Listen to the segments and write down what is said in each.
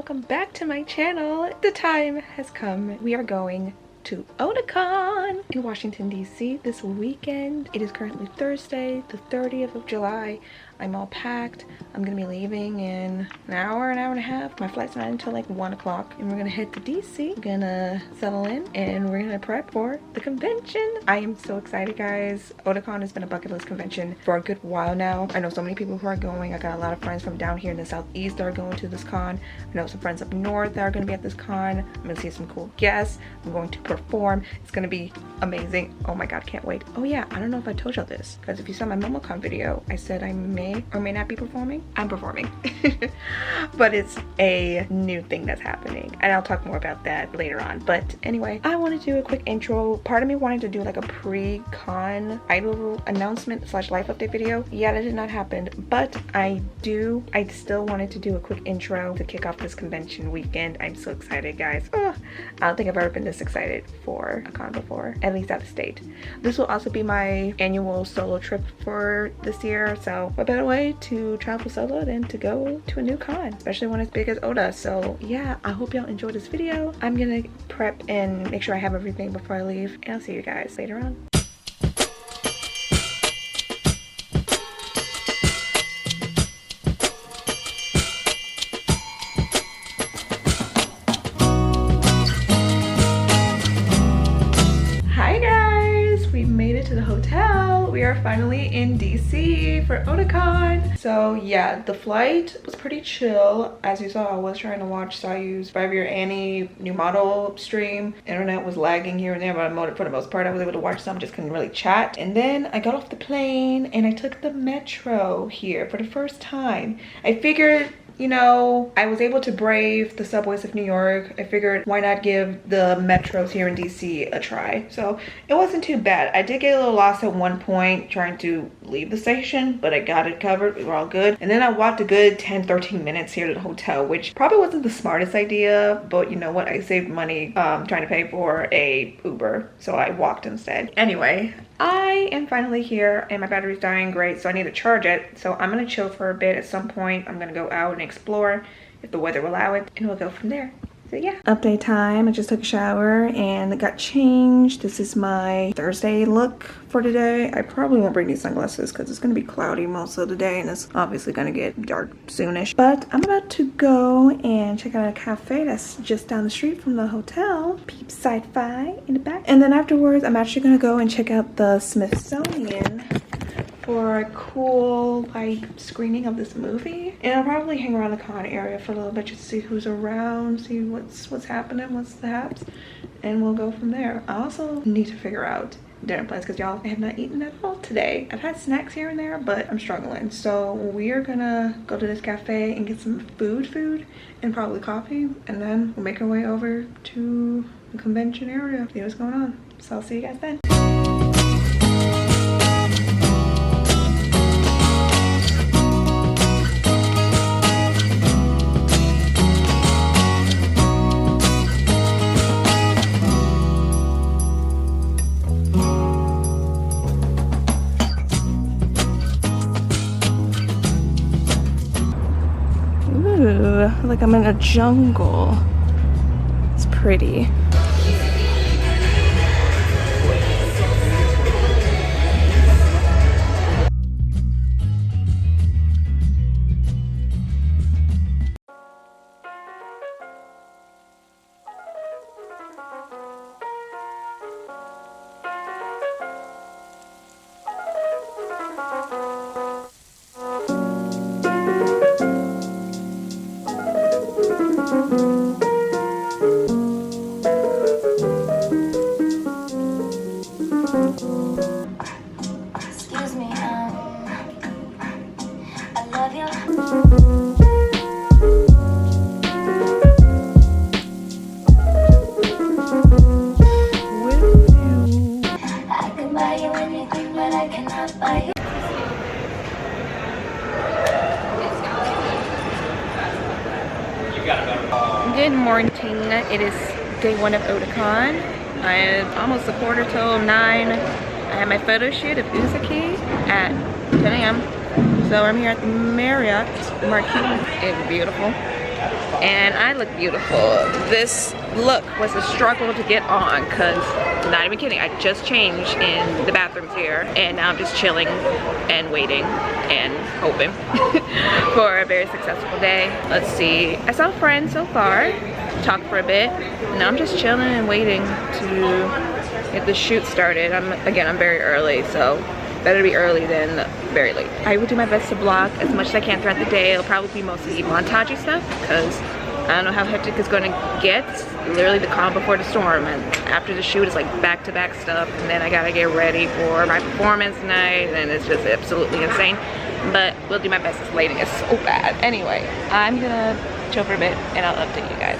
welcome back to my channel. The time has come. We are going to Otakon in Washington DC this weekend. It is currently Thursday, the 30th of July. I'm all packed. I'm gonna be leaving in an hour and a half. My flight's not until like 1 o'clock, and we're gonna head to DC. We're gonna settle in and we're gonna prep for the convention. I am so excited, guys. Otakon has been a bucket list convention for a good while now. I know so many people who are going. I got a lot of friends from down here in the southeast that are going to this con. I know some friends up north that are gonna be at this con. I'm gonna see some cool guests. I'm going to perform. It's gonna be amazing. Oh my god, can't wait. Oh yeah, I don't know if I told y'all this, because if you saw my MomoCon video, I said I may or may not be performing. I'm performing. But it's a new thing that's happening, and I'll talk more about that later on. But anyway, I want to do a quick intro. Part of me wanted to do like a pre-con idol announcement slash life update video. Yeah, that did not happen, but I still wanted to do a quick intro to kick off this convention weekend. I'm so excited, guys. I don't think I've ever been this excited for a con before, at least out of state. This will also be my annual solo trip for this year, so what better way to travel solo than to go to a new con, especially when it's big as Oda. So yeah, I hope y'all enjoyed this video. I'm gonna prep and make sure I have everything before I leave, and I'll see you guys later on. We are finally in DC for Otakon. So yeah, the flight was pretty chill. As you saw, I was trying to watch Sayu's 5-Year Annie new model stream. Internet was lagging here and there, but for the most part I was able to watch some, just couldn't really chat. And then I got off the plane and I took the metro here for the first time. I figured, you know, I was able to brave the subways of New York. I figured, why not give the metros here in DC a try? So it wasn't too bad. I did get a little lost at one point trying to leave the station, but I got it covered. We were all good. And then I walked a good 10-13 minutes here to the hotel, which probably wasn't the smartest idea, but you know what? I saved money trying to pay for a Uber, so I walked instead. Anyway, I am finally here and my battery's dying. Great, so I need to charge it. So I'm gonna chill for a bit. At some point I'm gonna go out and explore if the weather will allow it, and we'll go from there. So yeah, update time. I just took a shower and got changed. This is my Thursday look for today. I probably won't bring these sunglasses because it's gonna be cloudy most of the day and it's obviously gonna get dark soonish. But I'm about to go and check out a cafe that's just down the street from the hotel. Peep Sci-Fi in the back. And then afterwards, I'm actually gonna go and check out the Smithsonian for a cool like screening of this movie, and I'll probably hang around the con area for a little bit just to see who's around, see what's happening, what's the haps, and we'll go from there. I also need to figure out dinner plans because y'all, I have not eaten at all today. I've had snacks here and there, but I'm struggling. So we are gonna go to this cafe and get some food and probably coffee, and then we'll make our way over to the convention area, see what's going on. So I'll see you guys then. Like I'm in a jungle. It's pretty. Excuse me, I love you. I could buy you anything, but I cannot buy you. Good morning. It is day 1 of Otakon. It's almost 9:15. I have my photo shoot of Uzuki at 10 a.m. So I'm here at the Marriott Marquis. It's beautiful. and I look beautiful. This look was a struggle to get on because, not even kidding, I just changed in the bathrooms here and now I'm just chilling and waiting and hoping for a very successful day. Let's see, I saw friends so far, talked for a bit, and now I'm just chilling and waiting to get the shoot started. I'm very early, so better be early than very late. I will do my best to vlog as much as I can throughout the day. It'll probably be mostly montage stuff because I don't know how hectic it's going to get. Literally the calm before the storm, and after the shoot it's like back-to-back stuff, and then I gotta get ready for my performance tonight, and it's just absolutely insane. But we'll do my best. This lighting is so bad. Anyway, I'm gonna chill for a bit and I'll update you guys.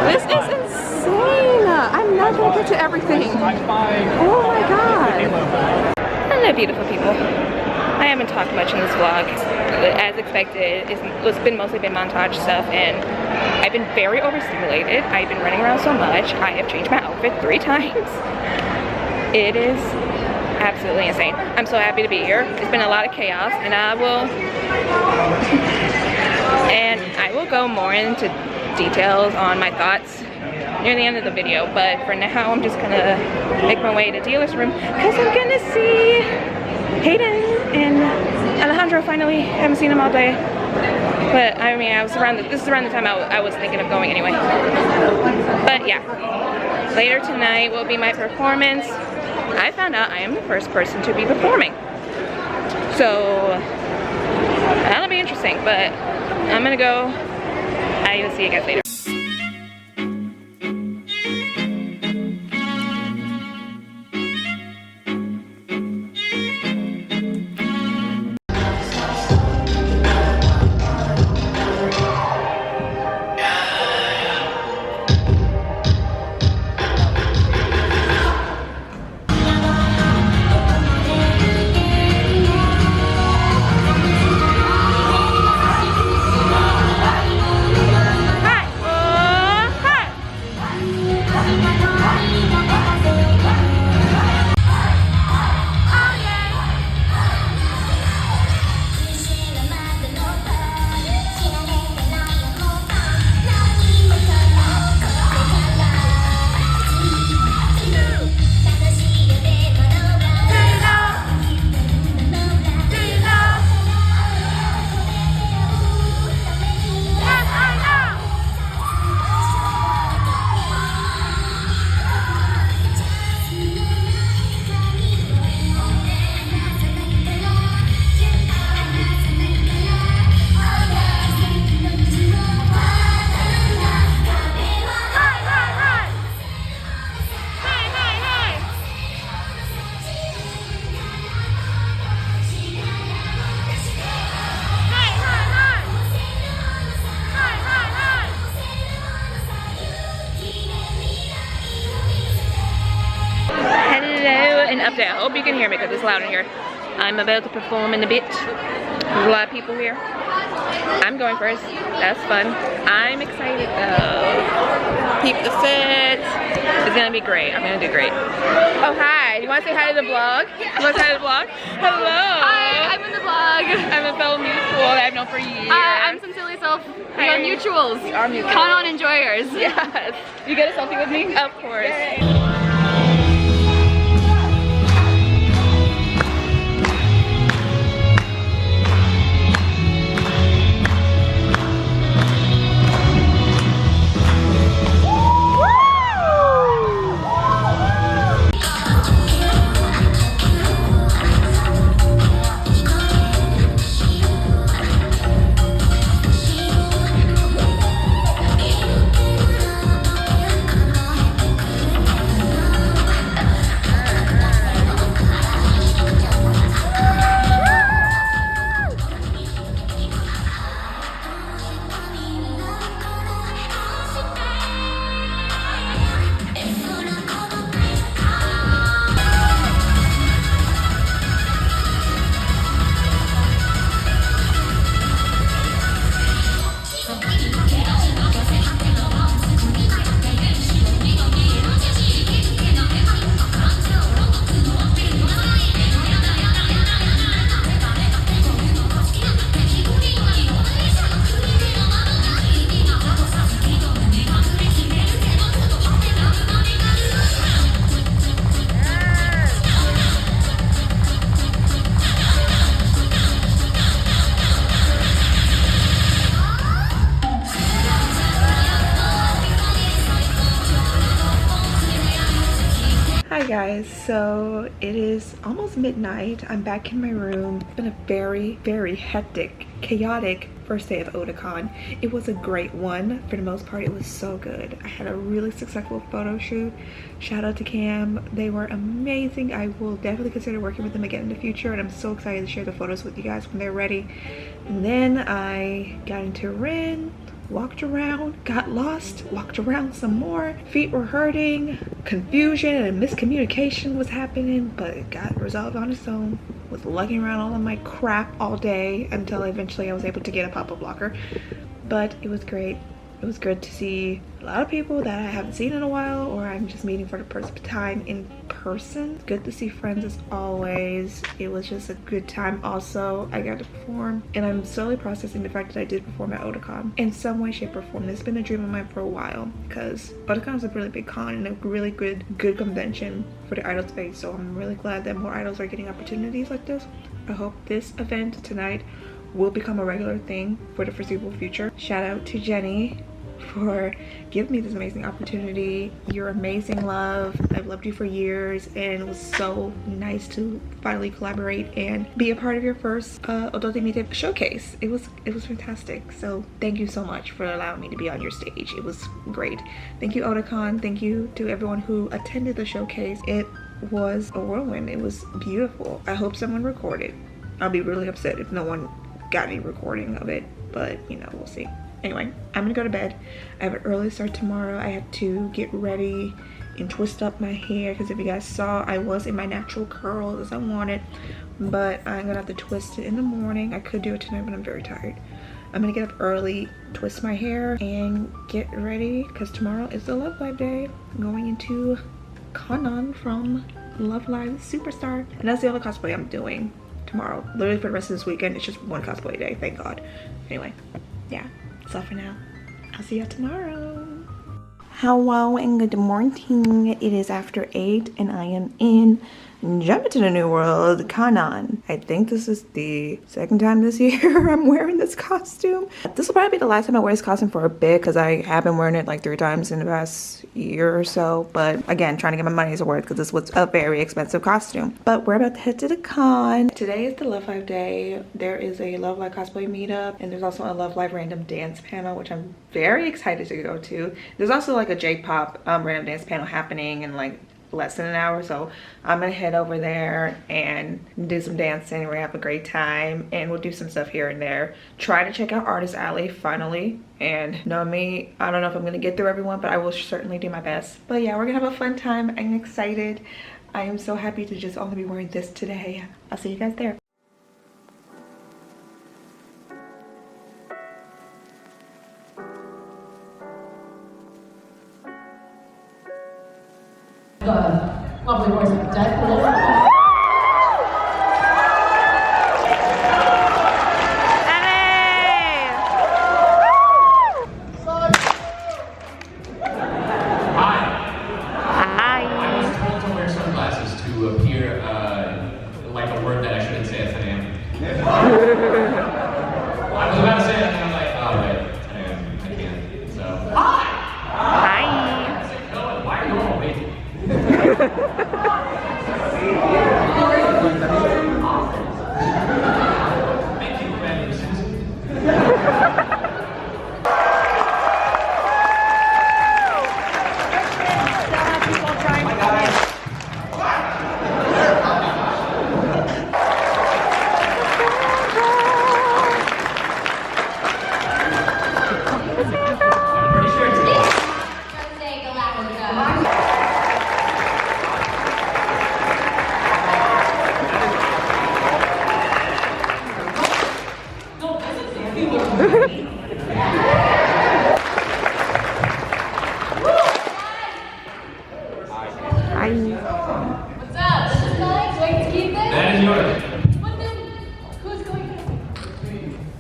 This is insane. I'm not gonna get to everything. Oh my god. Hello beautiful people. I haven't talked much in this vlog. As expected, it's mostly been montage stuff, and I've been very overstimulated. I've been running around so much. I have changed my outfit 3 times. It is absolutely insane. I'm so happy to be here. It's been a lot of chaos, and I will go more into details on my thoughts near the end of the video, but for now I'm just gonna make my way to dealer's room because I'm gonna see Hayden and Alejandro finally. Haven't seen him all day, but I mean this is around the time I was thinking of going anyway. But yeah, later tonight will be my performance. I found out I am the first person to be performing, so that'll be interesting, but I'm gonna go. I will see you guys later. An update. I hope you can hear me because it's loud in here. I'm about to perform in a bit. There's a lot of people here. I'm going first. That's fun. I'm excited though. Keep the fit. It's gonna be great. I'm gonna do great. Oh hi. You wanna say hi to the vlog? You wanna say hi to the vlog? Hello. Hi, I'm in the vlog. I'm a fellow music cool that I've known for years. I'm Sincerely Self. We are mutuals. We are mutuals. Kanon enjoyers. Yes. You get a selfie with me? Of course. Yay. Hi guys, so it is almost midnight. I'm back in my room. It's been a very hectic, chaotic first day of Otakon. It was a great one. For the most part, it was so good. I had a really successful photo shoot. Shout out to Cam. They were amazing. I will definitely consider working with them again in the future, and I'm so excited to share the photos with you guys when they're ready. And then I got into Rin, walked around, got lost, walked around some more. Feet were hurting, confusion and miscommunication was happening, but it got resolved on its own. Was lugging around all of my crap all day until eventually I was able to get a pop-up blocker. But it was great. It was good to see a lot of people that I haven't seen in a while, or I'm just meeting for the first time in person. Good to see friends as always. It was just a good time. Also, I got to perform, and I'm slowly processing the fact that I did perform at Otakon in some way, shape, or form. It's been a dream of mine for a while, because Otakon is a really big con and a really good convention for the idol space. So I'm really glad that more idols are getting opportunities like this. I hope this event tonight will become a regular thing for the foreseeable future. Shout out to Jenny for giving me this amazing opportunity. You're amazing, love. I've loved you for years, and it was so nice to finally collaborate and be a part of your first Odote Mite showcase. It was fantastic. So thank you so much for allowing me to be on your stage. It was great. Thank you, Otakon. Thank you to everyone who attended the showcase. It was a whirlwind. It was beautiful. I hope someone recorded. I'll be really upset if no one got any recording of it, but you know, we'll see. Anyway, I'm gonna go to bed. I have an early start tomorrow. I have to get ready and twist up my hair, because if you guys saw, I was in my natural curls as I wanted, but I'm gonna have to twist it in the morning. I could do it tonight, but I'm very tired. I'm gonna get up early, twist my hair, and get ready, because tomorrow is the Love Live day. I'm going into Kanon from Love Live Superstar, and that's the only cosplay I'm doing tomorrow. Literally for the rest of this weekend, it's just one cosplay day, thank God. Anyway, yeah, that's all for now. I'll see you tomorrow. Hello and good morning. It is after 8 and I am in Jump Into the New World, Kanon. I think this is the second time this year I'm wearing this costume. This will probably be the last time I wear this costume for a bit, because I have been wearing it like 3 times in the past year or so. But again, trying to get my money's worth, because this was a very expensive costume. But we're about to head to the con. Today is the Love Live day. There is a Love Live cosplay meetup, and there's also a Love Live random dance panel, which I'm very excited to go to. There's also like a J-pop random dance panel happening in like less than an hour, so I'm gonna head over there and do some dancing. We're gonna have a great time, and we'll do some stuff here and there. Try to check out Artist Alley finally, and know me, I don't know if I'm gonna get through everyone, but I will certainly do my best. But yeah, we're gonna have a fun time. I'm excited. I am so happy to just only be wearing this today. I'll see you guys there. Lovely voice of Deadpool. Hello!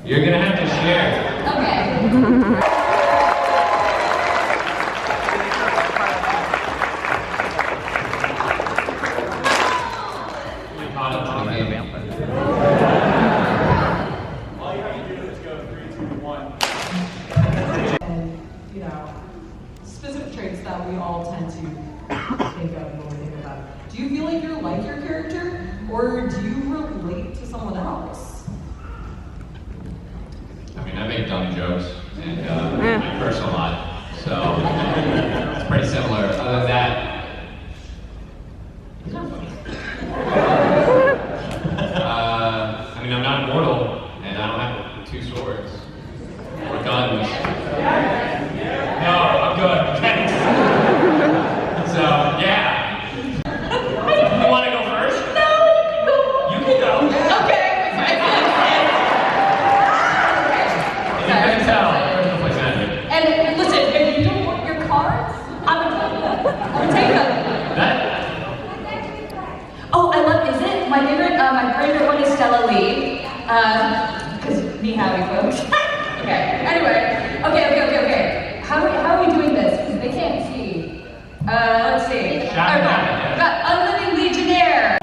You're gonna have to share. Okay. Specific traits that we all tend to think of when we think about it. Do you feel like you're like your character, or do you relate to someone else? I mean, I make dumb jokes and I curse a lot, so it's pretty similar. Other than that, it's not funny. I mean, I'm not immortal, and I don't have 2 swords or guns. No, I'm good. Thanks. So, yeah. You want to go first? No. You can go. Okay. You can tell. Personal place manager. And listen, if you don't want your cards, I'm gonna take them. I'm gonna take them. That? Oh, I love. Is it my favorite one is Stella Lee. Because me happy folks. Okay. Anyway. Okay. How are we doing this? Because they can't see. Let's see. Got Unliving Legionnaire.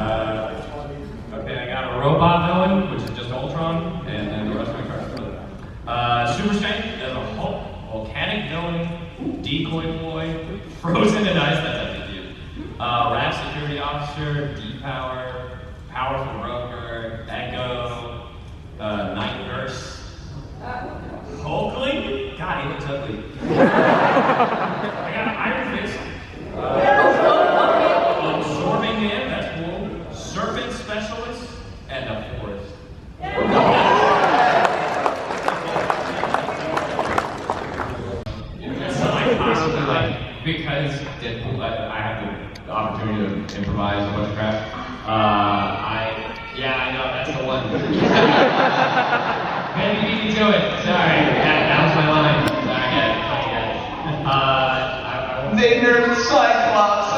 Okay, I got a robot villain, which is just Ultron, and then the rest of my cards are Super Strength as a Hulk, Volcanic Villain, Decoy Boy, Frozen in Ice, that's actually cute. Rap Security Officer, D-Power, Powerful Broker, Echo, Night Nurse, Hulkling? God, he looks ugly. I got an Iron Fist. Absorbing Man, that's cool. Serpent Specialist, and a Forest. So I possibly like, because Deadpool, I have the opportunity to improvise a bunch of crap. I know, that's the one. Man, you beat me to it. Sorry, that was my line. Sorry, guys. They nerfed Cyclops.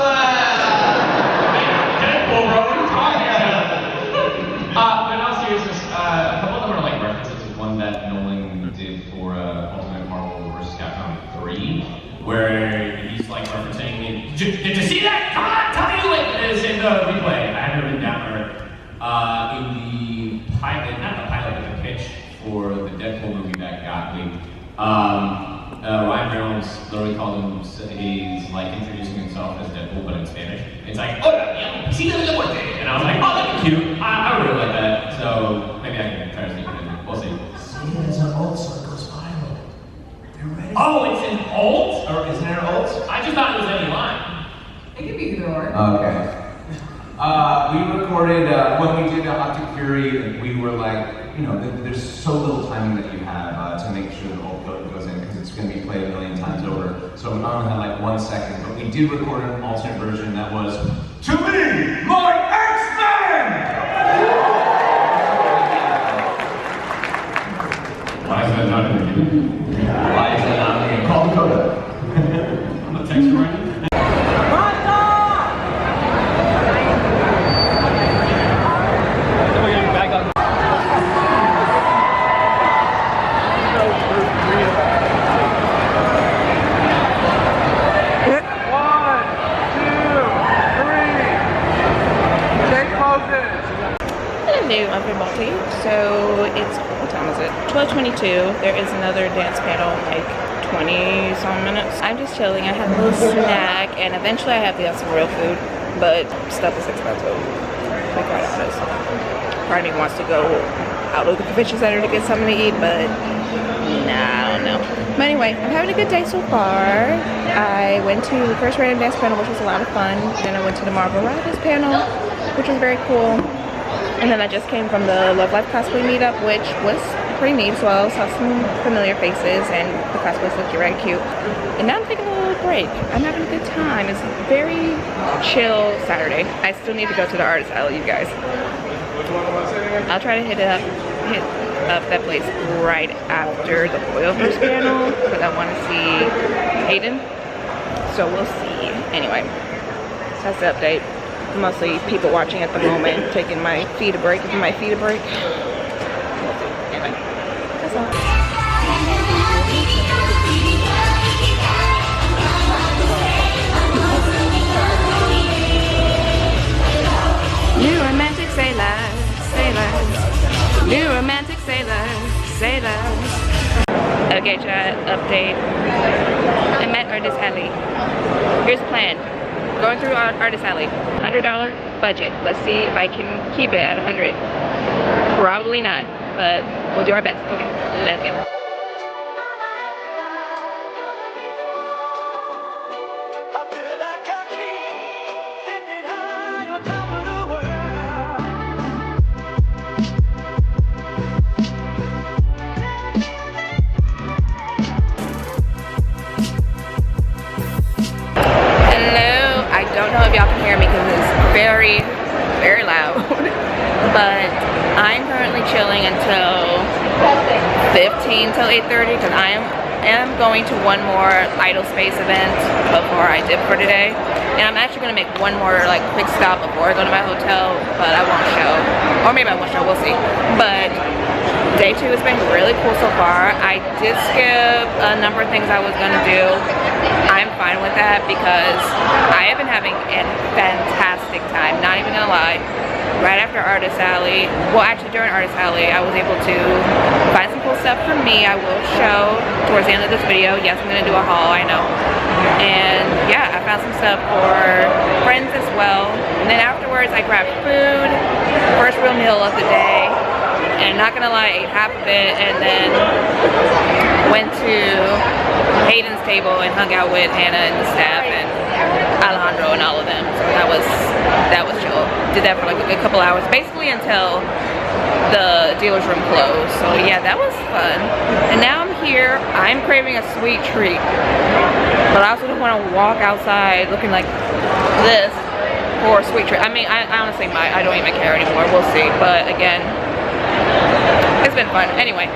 Deadpool, bro, what are you talking about? But in all seriousness, a couple of them are like references to one that Nolan did for Ultimate Marvel vs. Capcom 3, where he's like referencing me. Did you see that? Come on, tell me who it is in the replay. I had it written down there. In the pilot, not the pilot, but the pitch for the Deadpool movie that got leaked. Ryan Reynolds literally called him, he's like introducing himself as Deadpool, but in Spanish. It's like, oh, yeah, sí, no, no, and I was like, oh, that'd be cute. I really like that. So maybe I can try to sneak it in. We'll see. See, it's an ult, so it goes viral. They're ready. Oh, it's an ult? Or isn't there ult? I just thought it was any line. It could be either or. Okay. We recorded, when we did Optic Fury, we were like, you know, there's so little timing that you have to make sure the ult goes in, because it's going to be played a million times over. So we only had like 1 second, but we did record an alternate version that was, to me, my X-Men! Why is that not in the game? Why is that not in the game? Call Dakota. I'm gonna text you right now. So it's, what time is it? 12:22. There is another dance panel, like 20 some minutes. I'm just chilling. I have a little snack, and eventually I have to have some real food, but stuff is expensive. Like, quite honest. Part of me wants to go out of the convention center to get something to eat, but nah, I don't know. But anyway, I'm having a good day so far. I went to the first random dance panel, which was a lot of fun. Then I went to the Marvel Rivals panel, which was very cool. And then I just came from the Love Life cosplay meetup, which was pretty neat as well. Saw some familiar faces, and the cosplays looked very cute. And now I'm taking a little break. I'm having a good time. It's a very chill Saturday. I still need to go to the artist alley, you guys. I'll try to hit up that place right after the Foilverse panel, because I want to see Hayden. So we'll see. Anyway, that's the update. Mostly people watching at the moment, taking my feet a break, giving my feet a break. Anyway, song. New romantic sailors, sailors. New romantic sailors, sailors. Okay, chat, update. I met Artist Alley. Here's the plan. Going through Artist Alley. $100 budget. Let's see if I can keep it at 100. Probably not, but we'll do our best. Okay, let's go. I don't know if y'all can hear me because it's very, very loud. But I'm currently chilling until 15 till 8:30 because I am going to one more Idle Space event before I dip for today. And I'm actually going to make one more like quick stop before I go to my hotel, but I won't show. Or maybe I won't show, we'll see. But day 2 has been really cool so far. I did skip a number of things I was going to do. I'm fine with that because I have been having a fantastic time, not even gonna lie. Right after Artist Alley, well actually during Artist Alley, I was able to find some cool stuff for me. I will show towards the end of this video. Yes, I'm gonna do a haul, I know. And yeah, I found some stuff for friends as well. And then afterwards I grabbed food, first real meal of the day. And not gonna lie, I ate half of it and then went to Hayden's table and hung out with Hannah and the staff and Alejandro and all of them. So that was chill. Did that for like a good couple hours, basically until the dealer's room closed. So yeah, that was fun. And now I'm here. I'm craving a sweet treat, but I also don't want to walk outside looking like this for a sweet treat. I mean, I honestly might. I don't even care anymore. We'll see. But again, it's been fun. Anyway,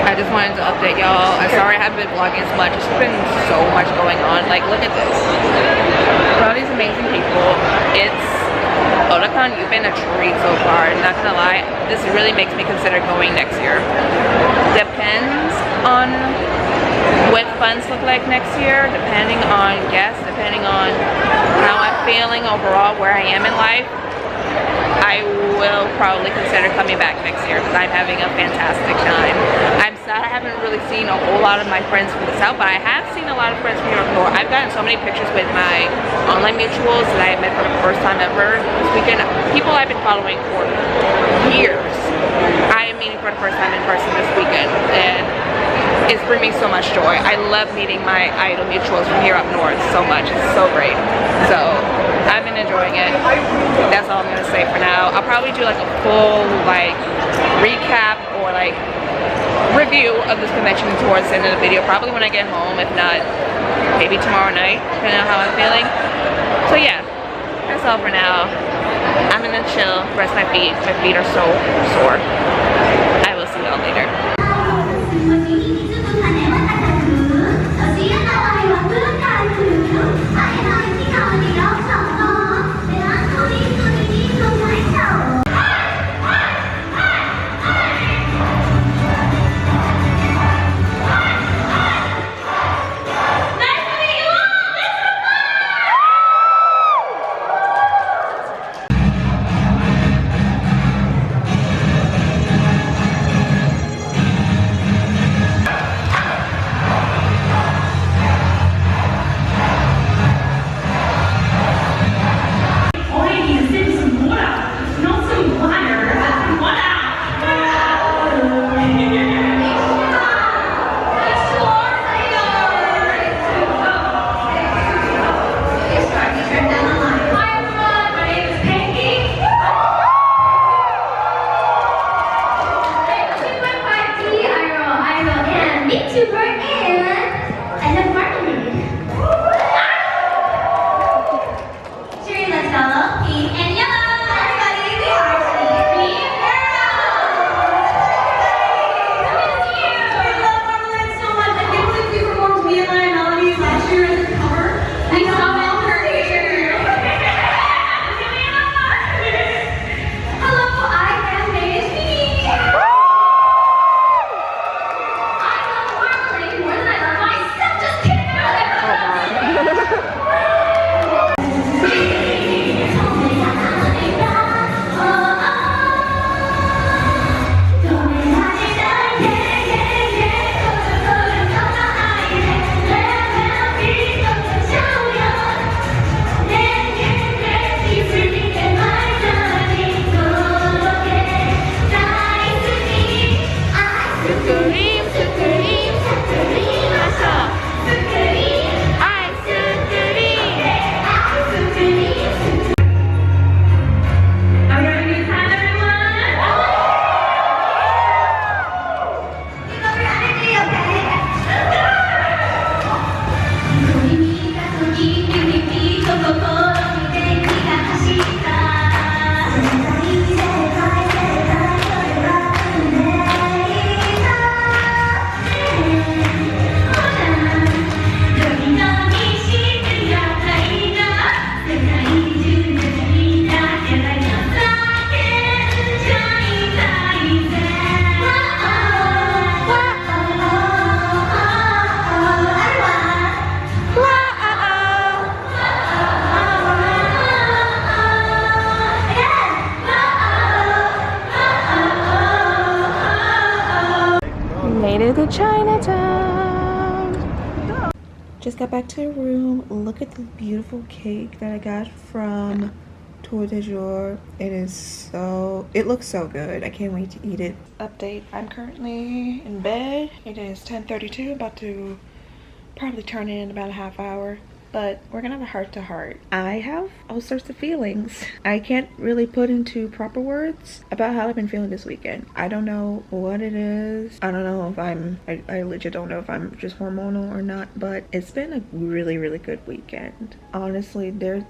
I just wanted to update y'all. I'm sorry I haven't been vlogging as much. It's been so much going on. Like, look at this. All these amazing people. It's Otakon, you've been a treat so far. Not gonna lie, this really makes me consider going next year. Depends on what funds look like next year, depending on guests, depending on how I'm feeling overall, where I am in life. I will probably consider coming back next year because I'm having a fantastic time. I'm sad I haven't really seen a whole lot of my friends from the South, but I have seen a lot of friends from New York North. I've gotten so many pictures with my online mutuals that I met for the first time ever this weekend. People I've been following for years, I am meeting for the first time in person this weekend, and it's bringing me so much joy. I love meeting my idol mutuals from here up north so much. It's so great. So I've been enjoying it. That's all I'm gonna say for now. I'll probably do like a full like recap or like review of this convention towards the end of the video, probably when I get home. If not, maybe tomorrow night, depending on how I'm feeling. So yeah, that's all for now. I'm gonna chill, rest my feet. My feet are so sore. I will see y'all later. the Chinatown. Just got back to the room. Look at the beautiful cake that I got from Tour de Jour. It looks so good. I can't wait to eat it. Update, I'm currently in bed. It is 10:32, about to probably turn in about a half hour. But we're gonna have a heart-to-heart. I have all sorts of feelings. I can't really put into proper words about how I've been feeling this weekend. I don't know what it is. I don't know if I legit don't know if I'm just hormonal or not, but it's been a really, really good weekend. Honestly, there's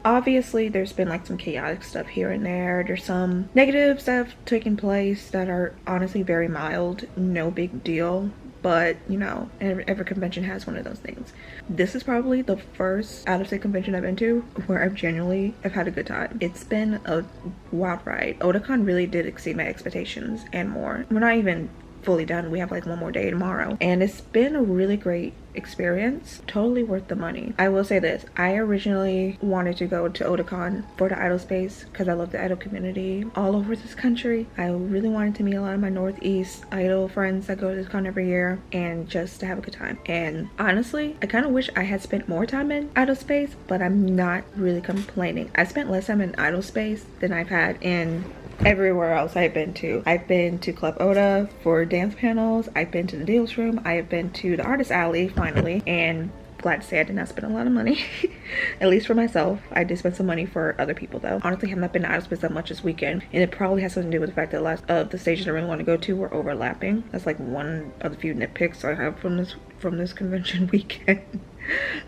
been like some chaotic stuff here and there. There's some negative stuff taking place that are honestly very mild, no big deal. But you know, every convention has one of those things. This is probably the first out-of-state convention I've been to where I've had a good time. It's been a wild ride. Otakon really did exceed my expectations and more. We're not even fully done. We have like one more day tomorrow, and it's been a really great experience. Totally worth the money. I will say this, I originally wanted to go to Otakon for the idol space because I love the idol community all over this country. I really wanted to meet a lot of my Northeast idol friends that go to this con every year and just to have a good time. And honestly, I kind of wish I had spent more time in idol space, but I'm not really complaining. I spent less time in idol space than I've had in everywhere else I've been to. I've been to Club Oda for dance panels. I've been to the deals room. I have been to the artist alley finally, and glad to say I did not spend a lot of money. At least for myself. I did spend some money for other people though. Honestly, I have not been to idol space that much this weekend, and it probably has something to do with the fact that a lot of the stages I really want to go to were overlapping. That's like one of the few nitpicks I have from this convention weekend.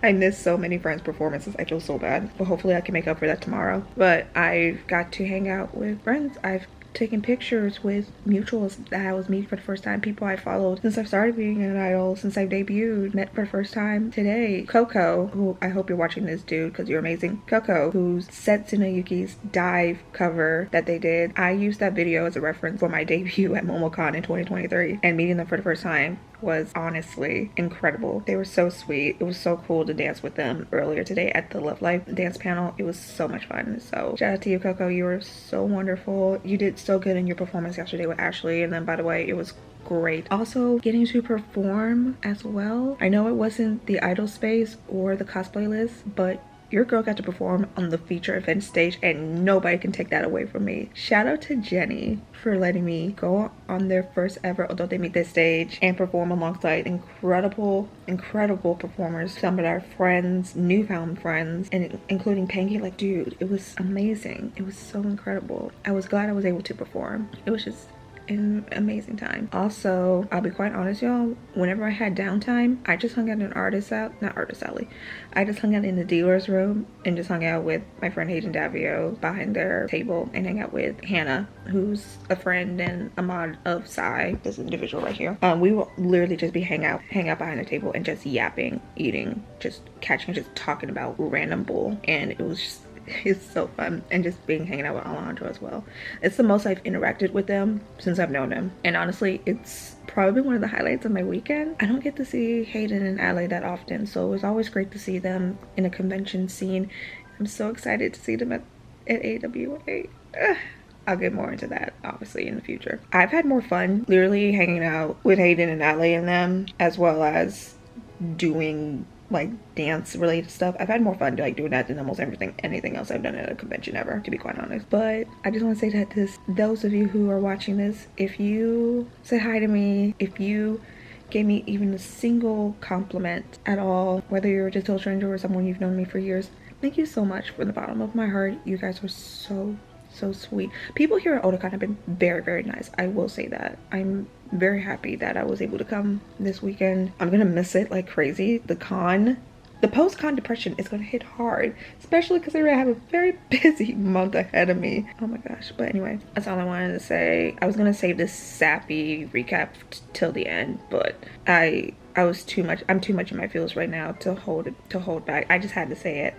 I missed so many friends' performances. I feel so bad, but hopefully I can make up for that tomorrow. But I've got to hang out with friends. I've taken pictures with mutuals that I was meeting for the first time, people I followed since I've started being an idol, since I've debuted, met for the first time today. Coco, who I hope you're watching this, dude, because you're amazing. Coco, who's Setsuna Yuki's dive cover that they did. I used that video as a reference for my debut at MomoCon in 2023, and meeting them for the first time was honestly incredible. They were so sweet. It was so cool to dance with them earlier today at the Love Life dance panel. It was so much fun. So shout out to you, Coco. You were so wonderful. You did so good in your performance yesterday with Ashley, and then by the way, it was great. Also getting to perform as well. I know it wasn't the idol space or the cosplay list, but your girl got to perform on the feature event stage, and nobody can take that away from me. Shout out to Jenny for letting me go on their first ever Adult They Meet This stage and perform alongside incredible performers. Some of our friends, newfound friends, and including Pangy. Like, dude, it was amazing. It was so incredible. I was glad I was able to perform. It was just an amazing time. Also, I'll be quite honest, y'all, whenever I had downtime, I just hung out in I just hung out in the dealer's room and just hung out with my friend Hayden Davio behind their table, and hang out with Hannah, who's a friend and a mod of Psy, this individual right here. We will literally just be hang out behind the table and just yapping, eating, just catching, just talking about random bull, and it was just, it's so fun. And just hanging out with Alejandro as well. It's the most I've interacted with them since I've known him, and honestly, it's probably one of the highlights of my weekend. I don't get to see Hayden and Ale that often, so it was always great to see them in a convention scene. I'm so excited to see them at AWA. I'll get more into that obviously in the future. I've had more fun literally hanging out with Hayden and Ale and them, as well as doing like dance related stuff. I've had more fun like doing that than almost anything else I've done at a convention ever, to be quite honest. But I just want to say that those of you who are watching this, if you said hi to me, if you gave me even a single compliment at all, whether you're just a stranger or someone you've known me for years, thank you so much from the bottom of my heart. You guys were so sweet. People here at Otakon have been very nice. I will say that. I'm very happy that I was able to come this weekend. I'm gonna miss it like crazy. The post-con depression is gonna hit hard, especially because I have a very busy month ahead of me. Oh my gosh. But anyway, that's all I wanted to say. I was gonna save this sappy recap till the end, but I'm too much in my feels right now to hold back. I just had to say it.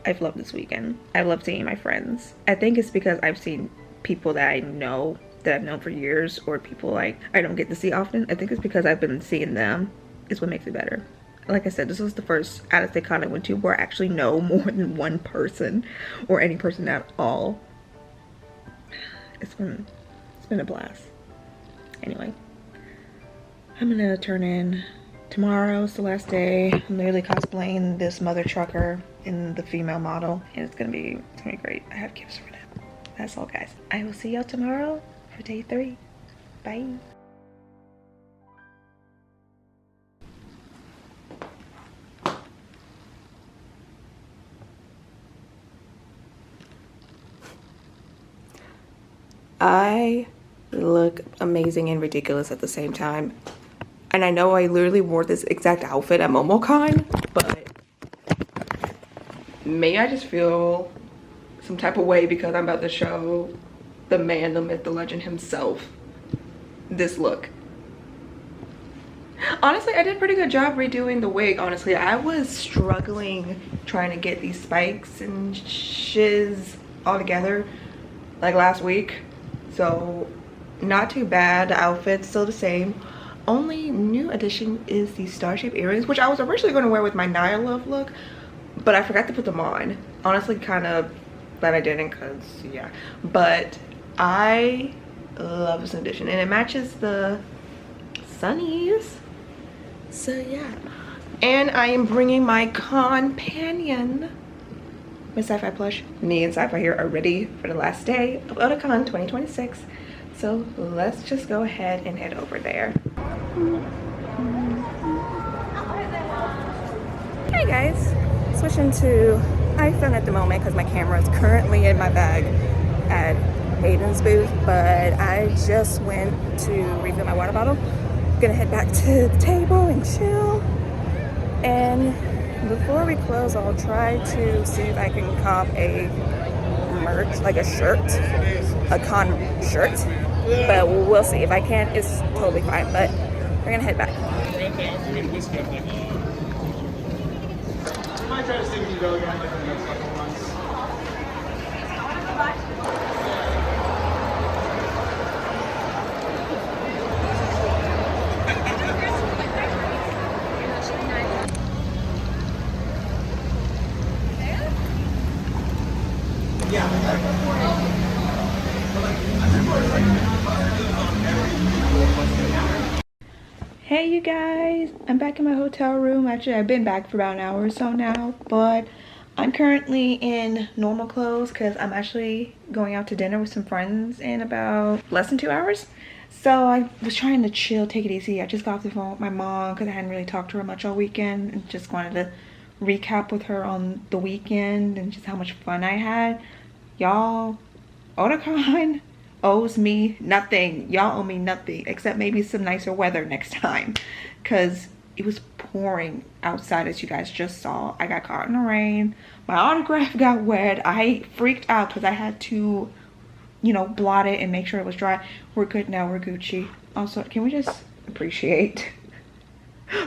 I've loved this weekend. I love seeing my friends. I think it's because I've seen people that I know, that I've known for years, or people like I don't get to see often. I think it's because I've been seeing them is what makes it better. Like I said, this was the first out-of-state con I went to where I actually know more than one person or any person at all. It's been a blast. Anyway, I'm gonna turn in tomorrow. It's the last day. I'm literally cosplaying this mother trucker in the female model, and it's gonna be great. I have gifts for them. That's all, guys. I will see y'all tomorrow for day 3. Bye. I look amazing and ridiculous at the same time. And I know I literally wore this exact outfit at MomoCon, but may I just feel some type of way because I'm about to show the man, the myth, the legend himself this look. Honestly, I did a pretty good job redoing the wig. Honestly, I was struggling trying to get these spikes and shiz all together like last week. So not too bad. The outfit's still the same. Only new addition is these star-shaped earrings, which I was originally going to wear with my nayaluv look, but I forgot to put them on. Honestly, kind of glad I didn't, because yeah. But I love this addition, and it matches the sunnies. So yeah. And I am bringing my companion, Miss Sci-Fi Plush. Me and Sci-Fi here are ready for the last day of Otakon 2026. So let's just go ahead and head over there. Hey guys, switching to iPhone at the moment because my camera is currently in my bag at Hayden's booth, but I just went to refill my water bottle. Gonna head back to the table and chill. And before we close, I'll try to see if I can cop a merch, like a shirt, a con shirt. But we'll see. If I can't, it's totally fine. But we're gonna head back. Might try to see if we can go again like in the next couple of months. Hey you guys, I'm back in my hotel room. Actually, I've been back for about an hour or so now, but I'm currently in normal clothes because I'm actually going out to dinner with some friends in about less than 2 hours. So I was trying to chill, take it easy. I just got off the phone with my mom because I hadn't really talked to her much all weekend, and just wanted to recap with her on the weekend and just how much fun I had. Y'all, Otakon owes me nothing. Y'all owe me nothing except maybe some nicer weather next time, because it was pouring outside, as you guys just saw. I got caught in the rain. My autograph got wet. I freaked out because I had to, you know, blot it and make sure it was dry. We're good now. We're Gucci. Also, can we just appreciate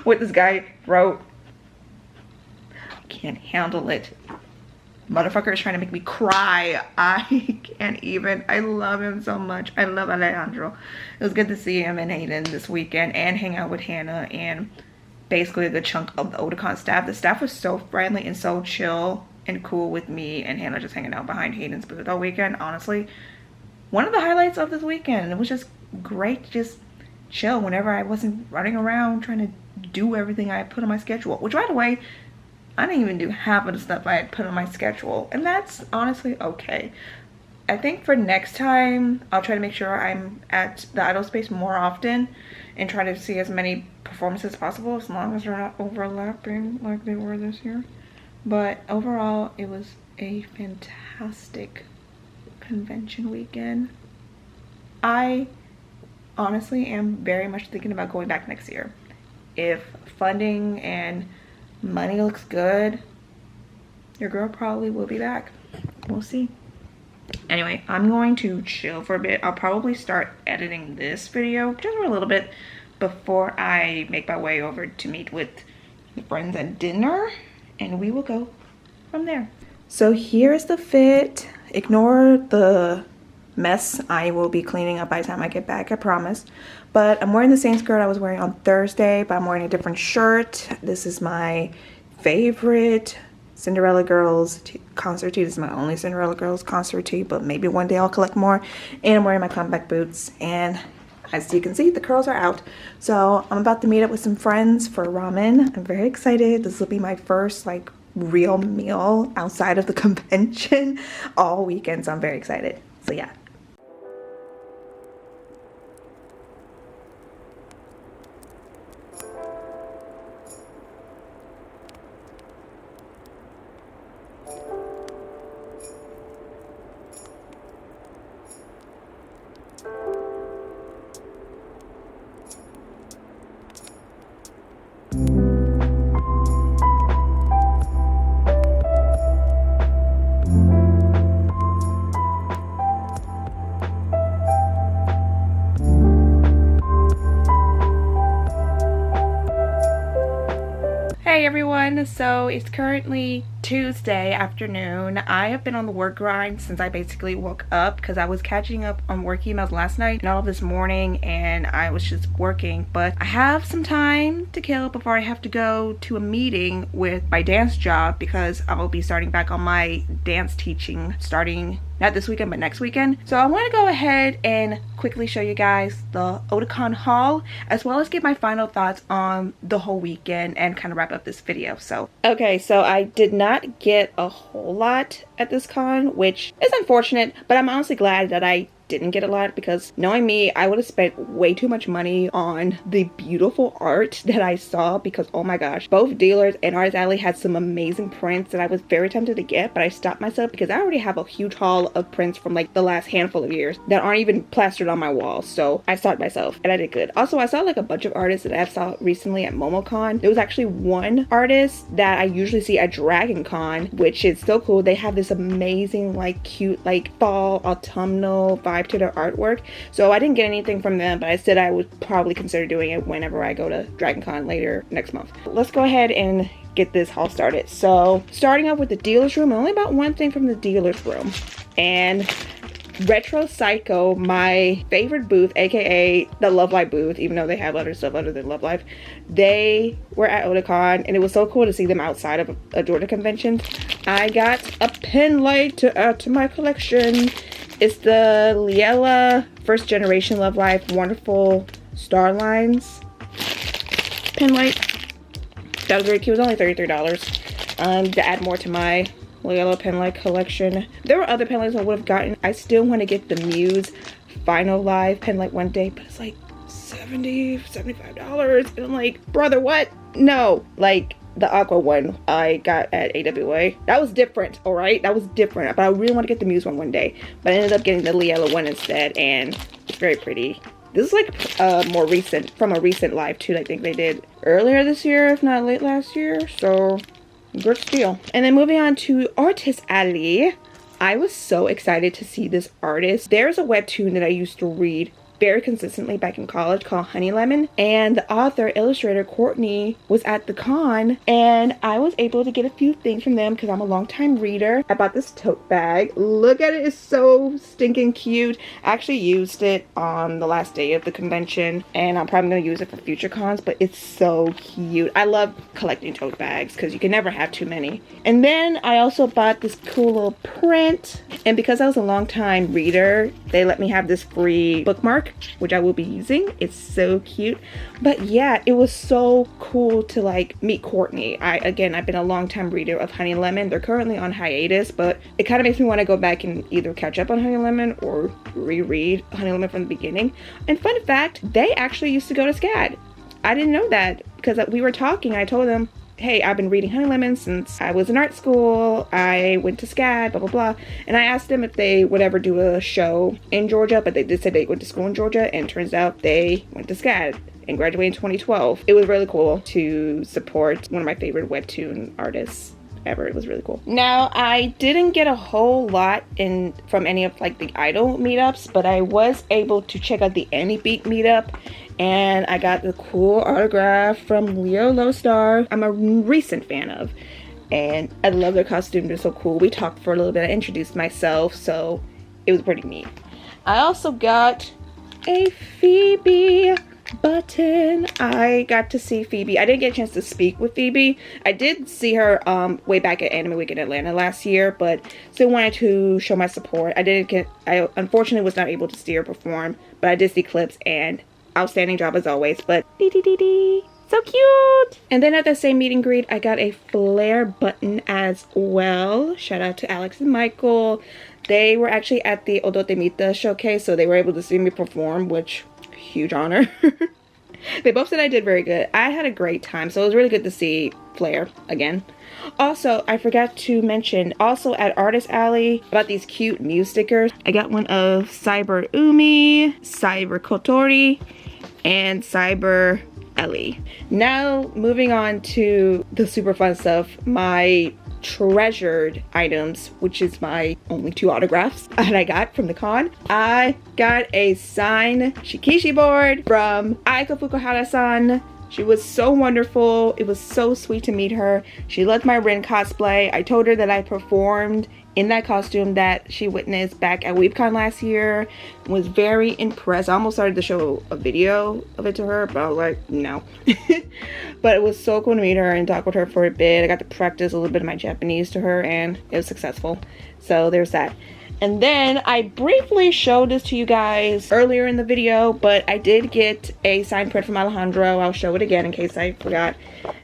what this guy wrote? I can't handle it. Motherfucker is trying to make me cry. I can't even. I love him so much. I love Alejandro. It was good to see him and Hayden this weekend and hang out with Hannah and basically a good chunk of the Otakon staff. The staff was so friendly and so chill and cool with me and Hannah just hanging out behind Hayden's booth all weekend. Honestly, one of the highlights of this weekend. It was just great to just chill whenever I wasn't running around trying to do everything I put on my schedule. Which, by the way, I didn't even do half of the stuff I had put on my schedule, and that's honestly okay. I think for next time, I'll try to make sure I'm at the idol space more often and try to see as many performances as possible, as long as they're not overlapping like they were this year. But overall, it was a fantastic convention weekend. I honestly am very much thinking about going back next year. If funding and money looks good, your girl probably will be back. We'll see. Anyway, I'm going to chill for a bit. I'll probably start editing this video just for a little bit before I make my way over to meet with the friends at dinner, and we will go from there. So here's the fit. Ignore the mess I will be cleaning up by the time I get back, I promise. But I'm wearing the same skirt I was wearing on Thursday, but I'm wearing a different shirt. This is my favorite Cinderella Girls concert tee. This is my only Cinderella Girls concert tee, but maybe one day I'll collect more. And I'm wearing my comeback boots, and as you can see, the curls are out. So I'm about to meet up with some friends for ramen. I'm very excited. This will be my first like real meal outside of the convention all weekend, so I'm very excited. So yeah. Hey everyone, so it's currently Tuesday afternoon. I have been on the work grind since I basically woke up because I was catching up on work emails last night and all this morning, and I was just working. But I have some time to kill before I have to go to a meeting with my dance job because I will be starting back on my dance teaching starting not this weekend but next weekend. So I want to go ahead and quickly show you guys the Otakon haul as well as give my final thoughts on the whole weekend and kind of wrap up this video. So okay, so I did not get a whole lot at this con, which is unfortunate, but I'm honestly glad that I didn't get a lot because knowing me, I would have spent way too much money on the beautiful art that I saw because oh my gosh, both dealers and Artist Alley had some amazing prints that I was very tempted to get, but I stopped myself because I already have a huge haul of prints from like the last handful of years that aren't even plastered on my wall, so I stopped myself and I did good. Also, I saw like a bunch of artists that I saw recently at MomoCon. There was actually one artist that I usually see at Dragon Con, which is so cool. They have this amazing like cute like fall autumnal vibe to their artwork, so I didn't get anything from them, but I said I would probably consider doing it whenever I go to Dragon Con later next month. Let's go ahead and get this haul started. So starting off with the dealer's room, I only bought one thing from the dealer's room, and Retro Psycho, my favorite booth, aka the Love Live booth, even though they have other stuff other than Love Live, they were at Otakon and it was so cool to see them outside of a Georgia convention. I got a pen light to add to my collection. It's the Liela first generation Love Live Wonderful Star Lines pen light. That was very cute. It was only $33 to add more to my Liela pen light collection. There were other pen lights I would have gotten. I still want to get the Muse Final Live pen light one day, but it's like $70, $75 and I'm like, brother, what? No, like the aqua one I got at AWA. That was different, all right? That was different, but I really want to get the Muse one day. But I ended up getting the Liela one instead, and it's very pretty. This is like more recent, from a recent live too. I think they did earlier this year, if not late last year. So good steal. And then moving on to Artist Alley. I was so excited to see this artist. There's a webtoon that I used to read very consistently back in college called Honey Lemon, and the author illustrator Courtney was at the con and I was able to get a few things from them because I'm a longtime reader. I bought this tote bag. Look at it, it's so stinking cute. I actually used it on the last day of the convention and I'm probably going to use it for future cons, but it's so cute. I love collecting tote bags because you can never have too many. And then I also bought this cool little print, and because I was a longtime reader, they let me have this free bookmark, which I will be using. It's so cute. But yeah, it was so cool to like meet Courtney. I've been a long time reader of Honey Lemon. They're currently on hiatus, but it kind of makes me want to go back and either catch up on Honey Lemon or reread Honey Lemon from the beginning. And fun fact, they actually used to go to SCAD. I didn't know that because we were talking. I told them, hey, I've been reading Honey Lemon since I was in art school. I went to SCAD, blah, blah, blah. And I asked them if they would ever do a show in Georgia, but they did say they went to school in Georgia, and turns out they went to SCAD and graduated in 2012. It was really cool to support one of my favorite webtoon artists ever. It was really cool. Now, I didn't get a whole lot from any of like the idol meetups, but I was able to check out the Any Beat meetup, and I got the cool autograph from Leo Lowstar. I'm a recent fan of, and I love their costume. They're so cool. We talked for a little bit. I introduced myself, so it was pretty neat. I also got a Phoebe, but Mountain, I got to see Phoebe. I didn't get a chance to speak with Phoebe. I did see her way back at Anime Week in Atlanta last year, but still wanted to show my support. I unfortunately was not able to see her perform, but I did see clips, and outstanding job as always. But so cute. And then at the same meet and greet, I got a flare button as well. Shout out to Alex and Michael. They were actually at the Odotemita showcase, so they were able to see me perform, which huge honor. They both said I did very good. I had a great time, so it was really good to see Flare again. Also, I forgot to mention, also at Artist Alley, about these cute Mew stickers. I got one of Cyber Umi, Cyber Kotori, and Cyber Ellie. Now, moving on to the super fun stuff, my treasured items, which is my only 2 autographs that I got from the con. I got a signed Shikishi board from Aiko Fukuhara-san. She was so wonderful. It was so sweet to meet her. She loved my Rin cosplay. I told her that I performed in that costume that she witnessed back at WeebCon last year. Was very impressed. I almost started to show a video of it to her, but I was like, no. But it was so cool to meet her and talk with her for a bit. I got to practice a little bit of my Japanese to her, and it was successful. So there's that. And then I briefly showed this to you guys earlier in the video, but I did get a signed print from Alejandro. I'll show it again in case I forgot.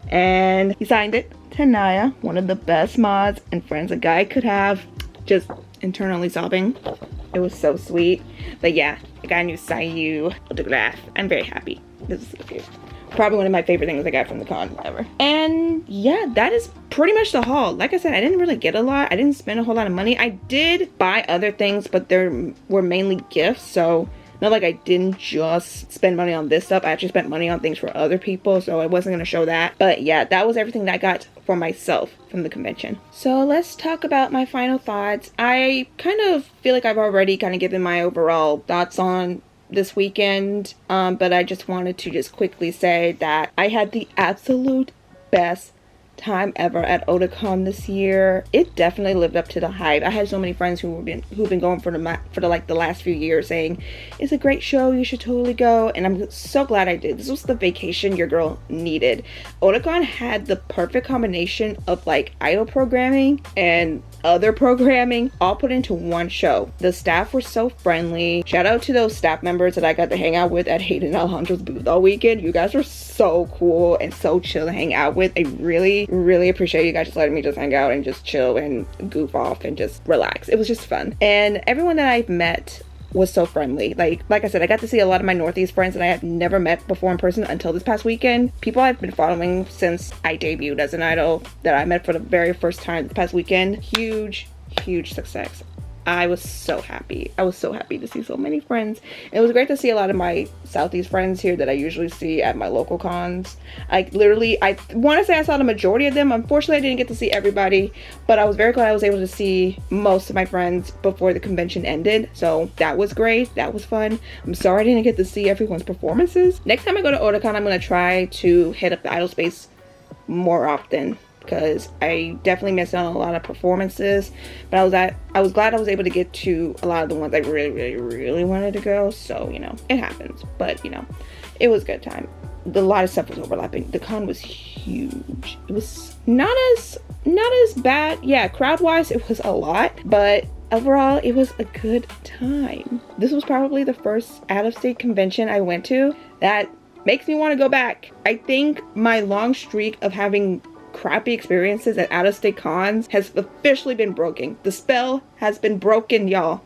And he signed it to Naya, one of the best mods and friends a guy could have. Just internally sobbing. It was so sweet. But yeah, I got a new Sayu autograph. I'm very happy. This is so cute. Probably one of my favorite things I got from the con ever. And yeah, that is pretty much the haul. Like I said, I didn't really get a lot. I didn't spend a whole lot of money. I did buy other things, but there were mainly gifts. So not like I didn't just spend money on this stuff. I actually spent money on things for other people. So I wasn't going to show that. But yeah, that was everything that I got for myself from the convention. So let's talk about my final thoughts. I kind of feel like I've already kind of given my overall thoughts on this weekend, but I just wanted to just quickly say that I had the absolute best time ever at Otakon this year. It definitely lived up to the hype. I had so many friends who've been going for the last few years saying it's a great show, you should totally go, and I'm so glad I did. This was the vacation your girl needed. Otakon had the perfect combination of like idol programming and other programming all put into one show. The staff were so friendly. Shout out to those staff members that I got to hang out with at Hayden and Alejandro's booth all weekend. You guys were so cool and so chill to hang out with. I really appreciate you guys just letting me just hang out and just chill and goof off and just relax. It was just fun. And everyone that I've met was so friendly. Like I said, I got to see a lot of my Northeast friends that I had never met before in person until this past weekend. People I've been following since I debuted as an idol that I met for the very first time this past weekend. Huge success. I was so happy. I was so happy to see so many friends. And it was great to see a lot of my Southeast friends here that I usually see at my local cons. I want to say I saw the majority of them. Unfortunately, I didn't get to see everybody, but I was very glad I was able to see most of my friends before the convention ended. So that was great. That was fun. I'm sorry I didn't get to see everyone's performances. Next time I go to Otakon, I'm going to try to hit up the idol space more often, because I definitely missed out on a lot of performances, but I was glad I was able to get to a lot of the ones I really wanted to go. So, you know, it happens, but you know, it was a good time. A lot of stuff was overlapping. The con was huge. It was not as bad. Yeah, crowd wise it was a lot, but overall it was a good time. This was probably the first out-of-state convention I went to that makes me want to go back. I think my long streak of having crappy experiences at out-of-state cons has officially been broken. The spell has been broken, y'all.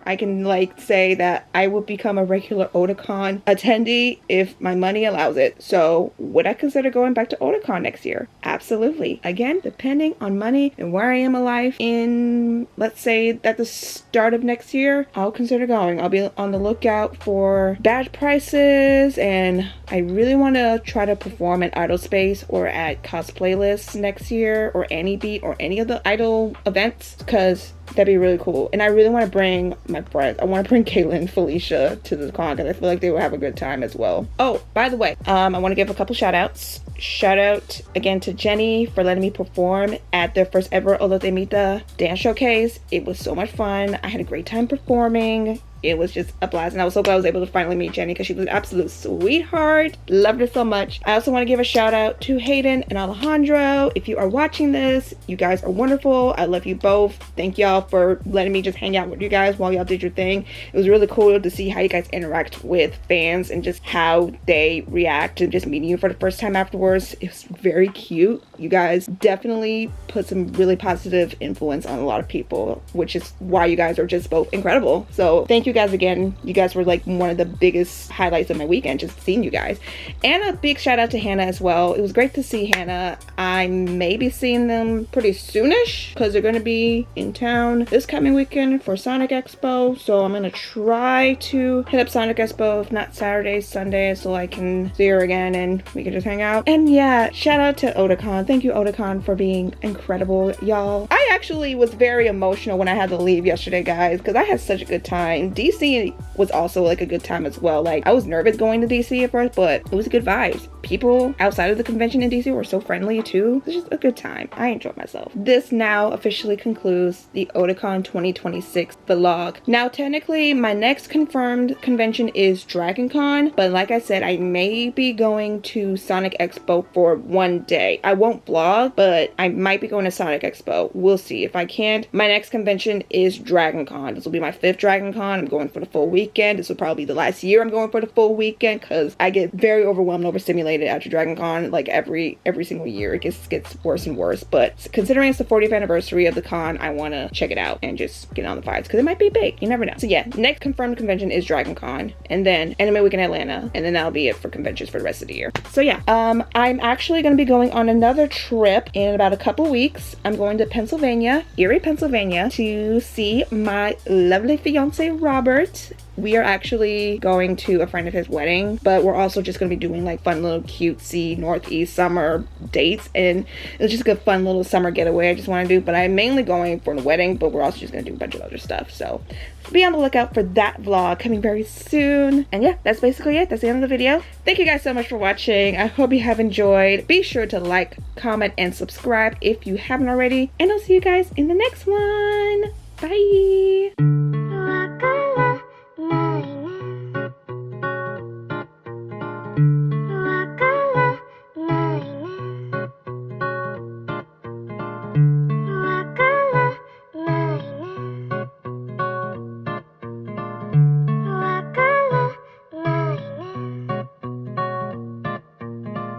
I can like say that I would become a regular Otakon attendee if my money allows it. So would I consider going back to Otakon next year? Absolutely. Again, depending on money and where I am in life in, let's say at the start of next year, I'll consider going. I'll be on the lookout for badge prices, and I really want to try to perform at Idol Space or at Cosplay Lists next year, or Any Beat or any of the Idol events, because that'd be really cool. And I really want to bring my friends. I want to bring Caitlin and Felicia to the con because I feel like they will have a good time as well. Oh, by the way, I want to give a couple shout outs. Shout out again to Jenny for letting me perform at their first ever Odotemita dance showcase. It was so much fun. I had a great time performing. it was just a blast. And I was so glad I was able to finally meet Jenny because she was an absolute sweetheart. Loved her so much. I also want to give a shout out to Hayden and Alejandro. If you are watching this, you guys are wonderful. I love you both. Thank y'all for letting me just hang out with you guys while y'all did your thing. It was really cool to see how you guys interact with fans and just how they react to just meeting you for the first time afterwards. It was very cute. You guys definitely put some really positive influence on a lot of people, which is why you guys are just both incredible. So thank you guys again. You guys were like one of the biggest highlights of my weekend, just seeing you guys. And a big shout out to Hannah as well. It was great to see Hannah. I may be seeing them pretty soonish because they're going to be in town this coming weekend for Sonic Expo. So I'm going to try to hit up Sonic Expo, if not Saturday, Sunday, so I can see her again and we can just hang out. And yeah, shout out to Otakon. Thank you, Otakon, for being incredible, y'all. I actually was very emotional when I had to leave yesterday, guys, because I had such a good time. DC was also like a good time as well. Like, I was nervous going to DC at first, but it was good vibes. People outside of the convention in DC were so friendly too. It was just a good time. I enjoyed myself. This now officially concludes the Otakon 2026 vlog. Now, technically, my next confirmed convention is Dragon Con, but like I said, I may be going to Sonic Expo for one day. I won't vlog, but I might be going to Sonic Expo. We'll see. If I can't, my next convention is Dragon Con. This will be my 5th Dragon Con. I'm going for the full weekend. This will probably be the last year I'm going for the full weekend because I get very overwhelmed, overstimulated after Dragon Con. Like every single year, it gets worse and worse. But considering it's the 40th anniversary of the con, I want to check it out and just get on the vibes because it might be big. You never know. So yeah, next confirmed convention is Dragon Con, and then Anime Week in Atlanta, and then that'll be it for conventions for the rest of the year. So yeah, I'm actually going to be going on another trip in about a couple weeks. I'm going to Pennsylvania, Erie, Pennsylvania, to see my lovely fiance Robert. We are actually going to a friend of his wedding, but we're also just going to be doing like fun little cutesy Northeast summer dates, and it's just a fun little summer getaway I just want to do. But I'm mainly going for the wedding, but we're also just going to do a bunch of other stuff. So be on the lookout for that vlog coming very soon. And yeah, that's basically it. That's the end of the video. Thank you guys so much for watching. I hope you have enjoyed. Be sure to like, comment, and subscribe if you haven't already. And I'll see you guys in the next one. Bye.